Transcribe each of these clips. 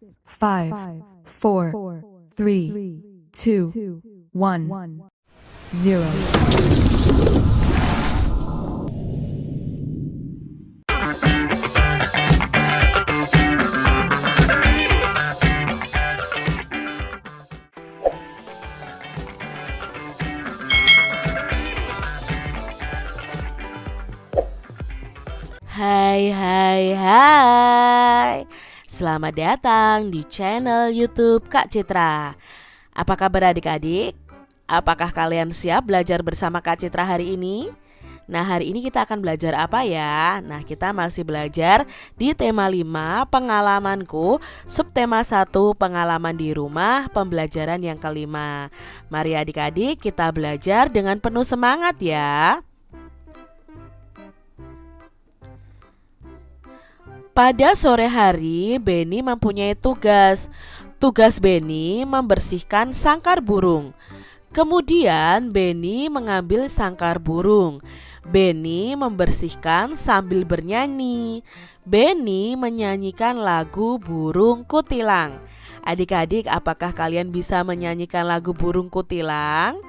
5, 4, 3, 2, 1, 0. Hai. Selamat datang di channel YouTube Kak Citra. Apa kabar adik-adik? Apakah kalian siap belajar bersama Kak Citra hari ini? Nah, hari ini kita akan belajar apa ya? Nah, kita masih belajar di tema 5 pengalamanku, subtema 1 pengalaman di rumah, pembelajaran yang kelima. Mari adik-adik kita belajar dengan penuh semangat ya. Pada sore hari, Benny mempunyai tugas. Tugas Benny membersihkan sangkar burung. Kemudian Benny mengambil sangkar burung. Benny membersihkan sambil bernyanyi. Benny menyanyikan lagu Burung Kutilang. Adik-adik, apakah kalian bisa menyanyikan lagu Burung Kutilang?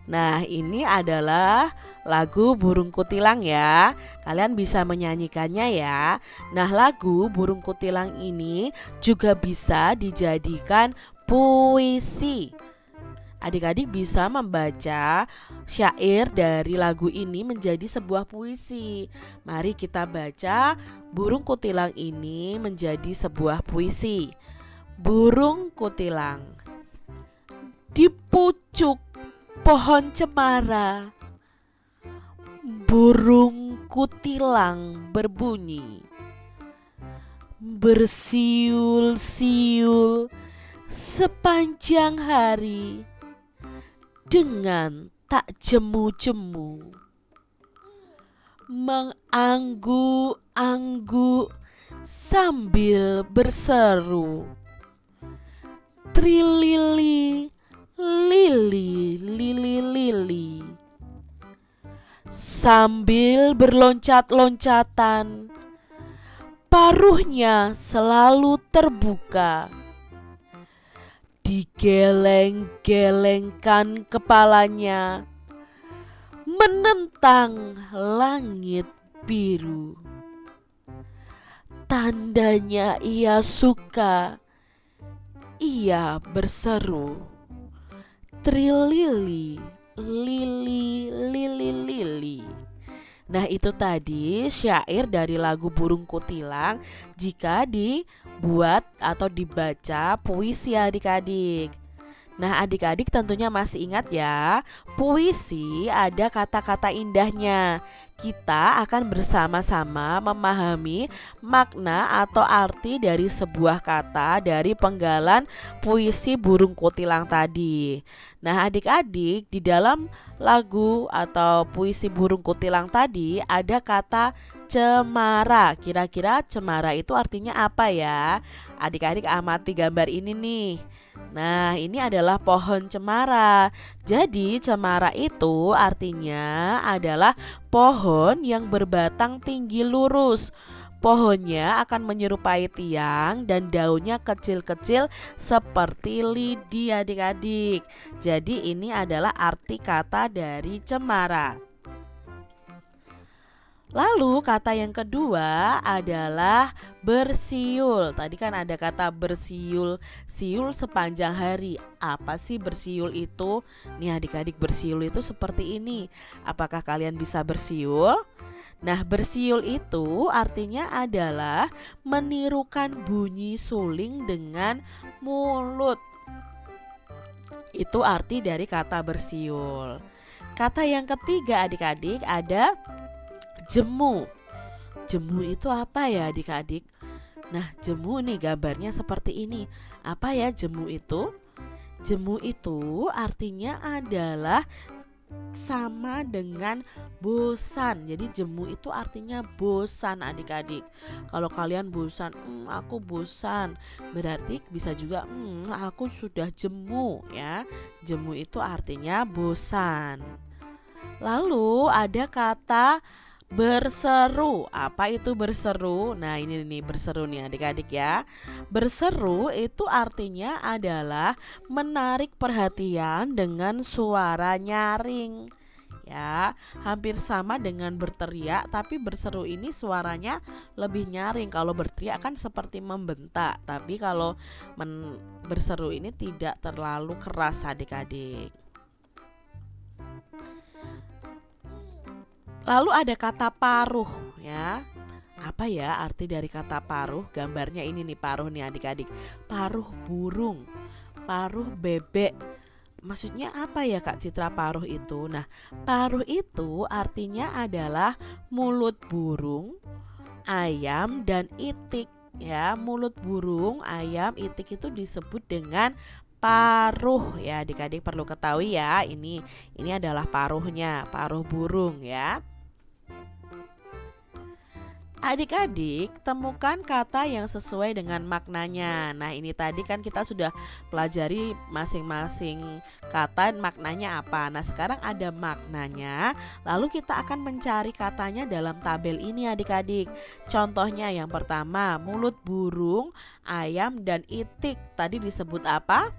Nah, ini adalah lagu Burung Kutilang ya. Kalian bisa menyanyikannya ya. Nah, lagu Burung Kutilang ini juga bisa dijadikan puisi. Adik-adik bisa membaca syair dari lagu ini menjadi sebuah puisi. Mari kita baca Burung Kutilang ini menjadi sebuah puisi. Burung kutilang di pucuk pohon cemara, burung kutilang berbunyi, bersiul-siul sepanjang hari dengan tak jemu-jemu, mengangguk-angguk sambil berseru, trilili lili, lili, lili. Sambil berloncat-loncatan, paruhnya selalu terbuka. Digeleng-gelengkan kepalanya, menentang langit biru. Tandanya ia suka, ia berseru, trilili, lili, lili, lili. Nah, itu tadi syair dari lagu Burung Kutilang jika dibuat atau dibaca puisi adik-adik. Nah, adik-adik tentunya masih ingat ya, puisi ada kata-kata indahnya. Kita akan bersama-sama memahami makna atau arti dari sebuah kata dari penggalan puisi Burung Kutilang tadi. Nah, adik-adik, di dalam lagu atau puisi Burung Kutilang tadi ada kata cemara. Kira-kira cemara itu artinya apa ya? Adik-adik amati gambar ini nih. Nah, ini adalah pohon cemara. Jadi cemara itu artinya adalah pohon yang berbatang tinggi lurus. Pohonnya akan menyerupai tiang dan daunnya kecil-kecil seperti lidi adik-adik. Jadi ini adalah arti kata dari cemara. Lalu kata yang kedua adalah bersiul. Tadi kan ada kata bersiul, siul sepanjang hari. Apa sih bersiul itu? Nih adik-adik, bersiul itu seperti ini. Apakah kalian bisa bersiul? Nah, bersiul itu artinya adalah menirukan bunyi suling dengan mulut. Itu arti dari kata bersiul. Kata yang ketiga adik-adik ada jemu. Jemu itu apa ya adik-adik? Nah, jemu nih gambarnya seperti ini. Apa ya jemu itu? Jemu itu artinya adalah sama dengan bosan. Jadi jemu itu artinya bosan adik-adik. Kalau kalian bosan, aku bosan, berarti bisa juga aku sudah jemu ya. Jemu itu artinya bosan. Lalu ada kata Berseru. Apa itu berseru? Nah, ini nih berseru nih adik-adik ya. Berseru itu artinya adalah menarik perhatian dengan suara nyaring. Ya, hampir sama dengan berteriak, tapi berseru ini suaranya lebih nyaring. Kalau berteriak kan seperti membentak, tapi kalau berseru ini tidak terlalu keras adik-adik. Lalu ada kata paruh ya. Apa ya arti dari kata paruh? Gambarnya ini nih paruh nih adik-adik. Paruh burung, paruh bebek. Maksudnya apa ya Kak Citra paruh itu? Nah, paruh itu artinya adalah mulut burung, ayam dan itik ya. Mulut burung, ayam, itik itu disebut dengan paruh ya. Adik-adik perlu ketahui ya, ini adalah paruhnya, paruh burung ya. Adik-adik, temukan kata yang sesuai dengan maknanya. Nah, ini tadi kan kita sudah pelajari masing-masing kata maknanya apa. Nah, sekarang ada maknanya, lalu kita akan mencari katanya dalam tabel ini adik-adik. Contohnya yang pertama, mulut burung, ayam, dan itik. Tadi disebut apa?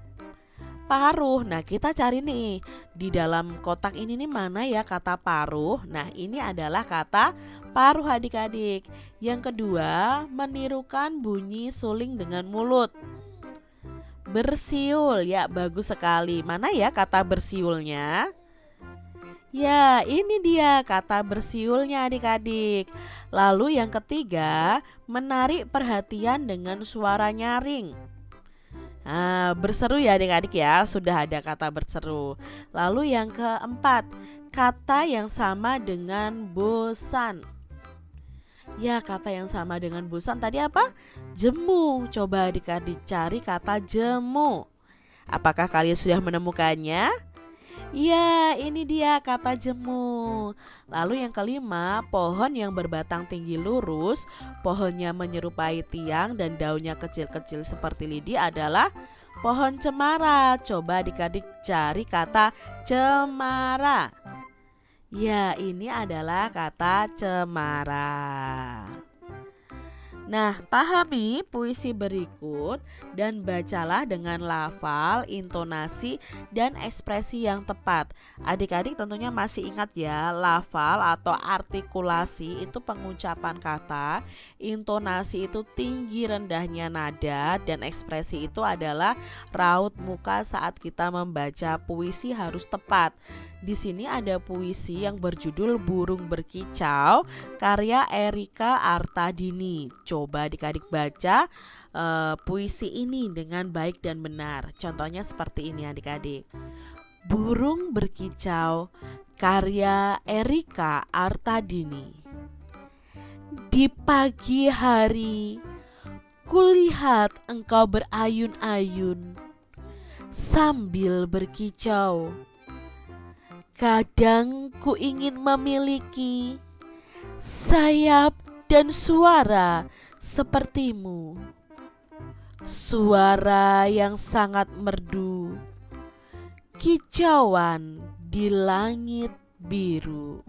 Paruh. Nah, kita cari nih di dalam kotak ini nih mana ya kata paruh. Nah, ini adalah kata paruh adik-adik. Yang kedua, menirukan bunyi suling dengan mulut. Bersiul. Ya, bagus sekali. Mana ya kata bersiulnya? Ya, ini dia kata bersiulnya adik-adik. Lalu yang ketiga, menarik perhatian dengan suara nyaring. Nah, berseru ya adik-adik ya, sudah ada kata berseru. Lalu yang keempat, kata yang sama dengan bosan. Ya, kata yang sama dengan bosan tadi apa? Jemu. Coba adik-adik cari kata jemu. Apakah kalian sudah menemukannya? Ya, ini dia kata jemu. Lalu yang kelima, pohon yang berbatang tinggi lurus, pohonnya menyerupai tiang dan daunnya kecil-kecil seperti lidi adalah pohon cemara. Coba adik-adik cari kata cemara. Ya, ini adalah kata cemara. Nah, pahami puisi berikut dan bacalah dengan lafal, intonasi, dan ekspresi yang tepat. Adik-adik tentunya masih ingat ya, lafal atau artikulasi itu pengucapan kata, intonasi itu tinggi rendahnya nada, dan ekspresi itu adalah raut muka saat kita membaca puisi harus tepat. Di sini ada puisi yang berjudul Burung Berkicau karya Erika Artadini. Coba adik-adik baca puisi ini dengan baik dan benar. Contohnya seperti ini adik-adik. Burung Berkicau karya Erika Artadini. Di pagi hari kulihat engkau berayun-ayun sambil berkicau. Kadang ku ingin memiliki sayap dan suara sepertimu. Suara yang sangat merdu, kicauan di langit biru.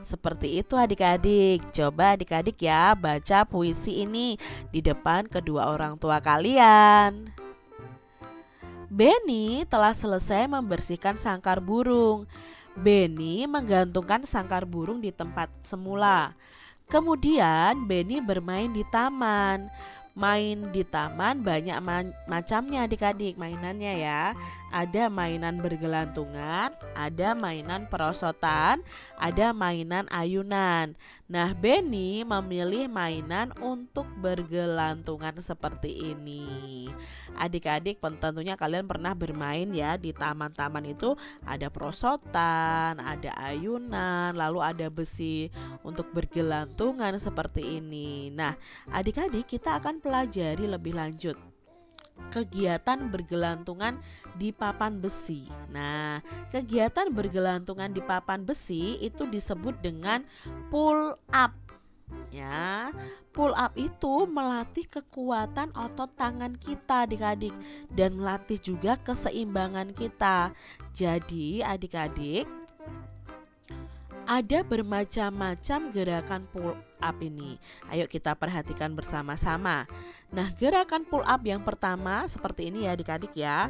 Seperti itu adik-adik. Coba adik-adik ya baca puisi ini di depan kedua orang tua kalian. Benny telah selesai membersihkan sangkar burung. Benny menggantungkan sangkar burung di tempat semula. Kemudian Benny bermain di taman. Main di taman banyak macamnya adik-adik mainannya ya. Ada mainan bergelantungan, ada mainan perosotan, ada mainan ayunan. Nah, Benny memilih mainan untuk bergelantungan seperti ini. Adik-adik tentunya kalian pernah bermain ya di taman-taman itu ada perosotan, ada ayunan, lalu ada besi untuk bergelantungan seperti ini. Nah, adik-adik kita akan pelajari lebih lanjut kegiatan bergelantungan di papan besi. Nah, kegiatan bergelantungan di papan besi itu disebut dengan pull up. Ya, pull up itu melatih kekuatan otot tangan kita adik-adik dan melatih juga keseimbangan kita. Jadi adik-adik Ada bermacam-macam gerakan pull up ini. Ayo kita perhatikan bersama-sama. Nah, gerakan pull up yang pertama seperti ini ya adik-adik ya.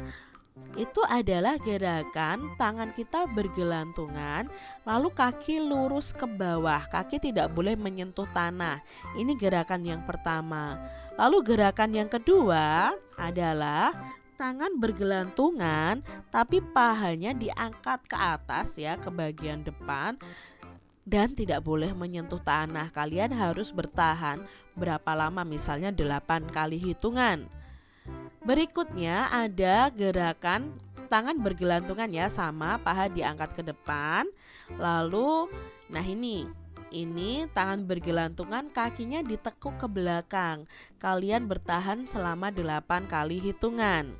Itu adalah gerakan tangan kita bergelantungan, lalu kaki lurus ke bawah, kaki tidak boleh menyentuh tanah. Ini gerakan yang pertama. Lalu gerakan yang kedua adalah tangan bergelantungan tapi pahanya diangkat ke atas ya, ke bagian depan, dan tidak boleh menyentuh tanah. Kalian harus bertahan berapa lama, misalnya 8 kali hitungan. Berikutnya ada gerakan tangan bergelantungan ya, sama paha diangkat ke depan. Lalu nah ini tangan bergelantungan, kakinya ditekuk ke belakang. Kalian bertahan selama 8 kali hitungan.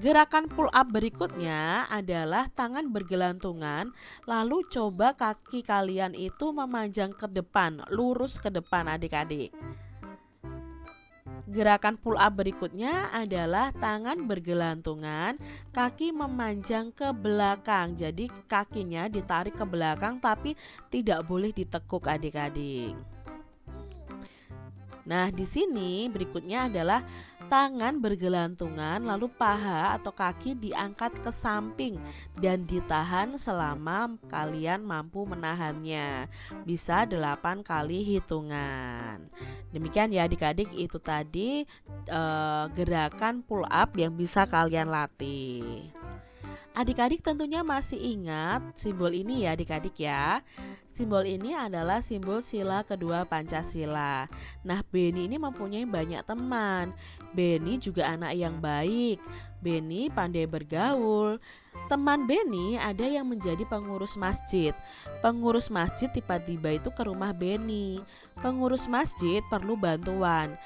Gerakan pull up berikutnya adalah tangan bergelantungan, lalu coba kaki kalian itu memanjang ke depan, lurus ke depan adik-adik. Gerakan pull up berikutnya adalah tangan bergelantungan, kaki memanjang ke belakang. Jadi kakinya ditarik ke belakang tapi tidak boleh ditekuk adik-adik. Nah, di sini berikutnya adalah tangan bergelantungan lalu paha atau kaki diangkat ke samping dan ditahan selama kalian mampu menahannya. Bisa 8 kali hitungan. Demikian ya adik-adik, itu tadi gerakan pull up yang bisa kalian latih. Adik-adik tentunya masih ingat simbol ini ya adik-adik ya. Simbol ini adalah simbol sila kedua Pancasila. Nah, Beni ini mempunyai banyak teman. Beni juga anak yang baik. Beni pandai bergaul. Teman Beni ada yang menjadi pengurus masjid. Pengurus masjid tiba-tiba itu ke rumah Beni. Pengurus masjid perlu bantuan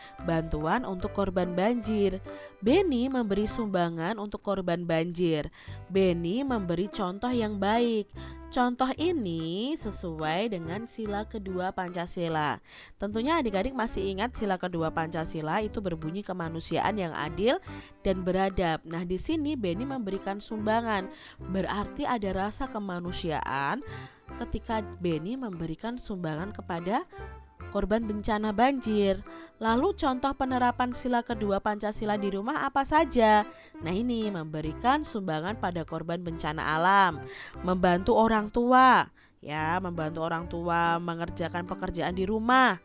untuk korban banjir. Beni memberi sumbangan untuk korban banjir. Beni memberi contoh yang baik. Contoh ini sesuai dengan sila kedua Pancasila. Tentunya adik-adik masih ingat sila kedua Pancasila itu berbunyi kemanusiaan yang adil dan beradab. Nah, di sini Beni memberikan sumbangan, berarti ada rasa kemanusiaan ketika Beni memberikan sumbangan kepada korban bencana banjir. Lalu contoh penerapan sila kedua Pancasila di rumah apa saja? Nah, ini memberikan sumbangan pada korban bencana alam, membantu orang tua ya, membantu orang tua mengerjakan pekerjaan di rumah,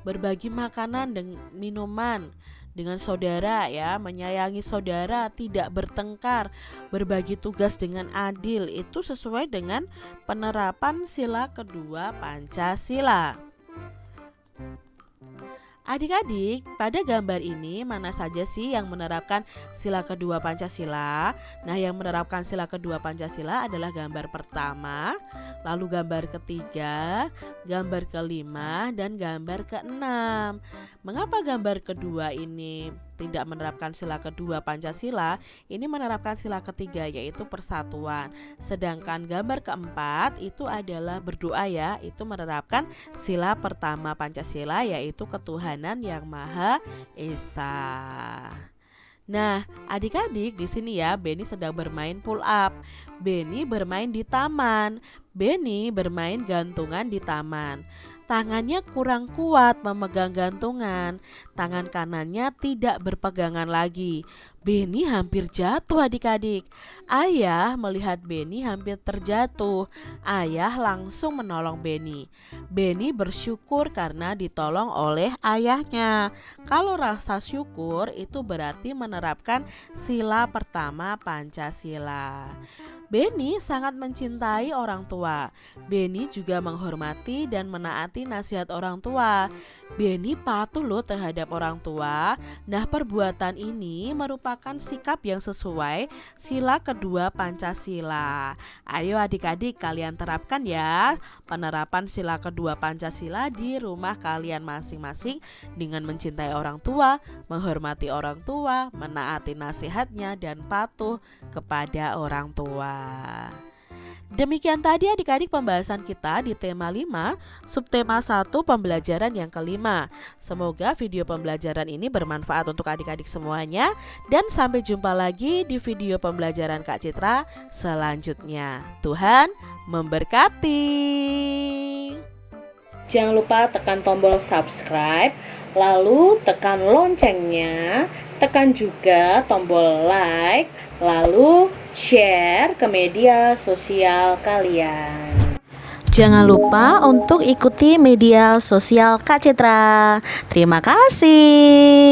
berbagi makanan dan minuman dengan saudara ya, menyayangi saudara, tidak bertengkar, berbagi tugas dengan adil. Itu sesuai dengan penerapan sila kedua Pancasila. Adik-adik, pada gambar ini mana saja sih yang menerapkan sila kedua Pancasila? Nah, yang menerapkan sila kedua Pancasila adalah gambar pertama, lalu gambar ketiga, gambar kelima, dan gambar keenam. Mengapa gambar kedua ini tidak menerapkan sila kedua Pancasila? Ini menerapkan sila ketiga, yaitu persatuan. Sedangkan gambar keempat itu adalah berdoa ya, itu menerapkan sila pertama Pancasila, yaitu ketuhanan yang Maha Esa. Nah, adik-adik di sini ya, Beni sedang bermain pull up. Beni bermain di taman. Beni bermain gantungan di taman. Tangannya kurang kuat memegang gantungan. Tangan kanannya tidak berpegangan lagi. Beni hampir jatuh adik-adik. Ayah melihat Beni hampir terjatuh. Ayah langsung menolong Beni. Beni bersyukur karena ditolong oleh ayahnya. Kalau rasa syukur itu berarti menerapkan sila pertama Pancasila. Beni sangat mencintai orang tua. Beni juga menghormati dan menaati nasihat orang tua. Beni patuh loh terhadap orang tua. Nah, perbuatan ini merupakan sikap yang sesuai sila kedua Pancasila. Ayo adik-adik kalian terapkan ya penerapan sila kedua Pancasila di rumah kalian masing-masing dengan mencintai orang tua, menghormati orang tua, menaati nasihatnya, dan patuh kepada orang tua. Demikian tadi adik-adik pembahasan kita di tema 5, subtema 1 pembelajaran yang kelima. Semoga video pembelajaran ini bermanfaat untuk adik-adik semuanya. Dan sampai jumpa lagi di video pembelajaran Kak Citra selanjutnya. Tuhan memberkati. Jangan lupa tekan tombol subscribe, lalu tekan loncengnya, tekan juga tombol like, lalu share ke media sosial kalian. Jangan lupa untuk ikuti media sosial Kak Citra. Terima kasih.